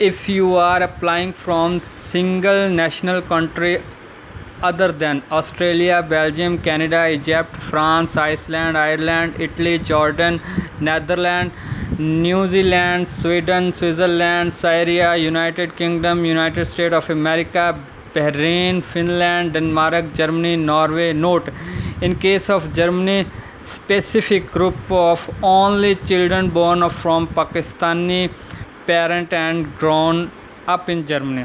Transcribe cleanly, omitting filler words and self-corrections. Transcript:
if you are applying from single national country other than Australia, Belgium, Canada, Egypt, France, Iceland, Ireland, Italy, Jordan, Netherlands, New Zealand, Sweden, Switzerland, Syria, United Kingdom, United States of America, Bahrain, Finland, Denmark, Germany, Norway. Note: in case of Germany, specific group of only children born from Pakistani parent and grown up in Germany.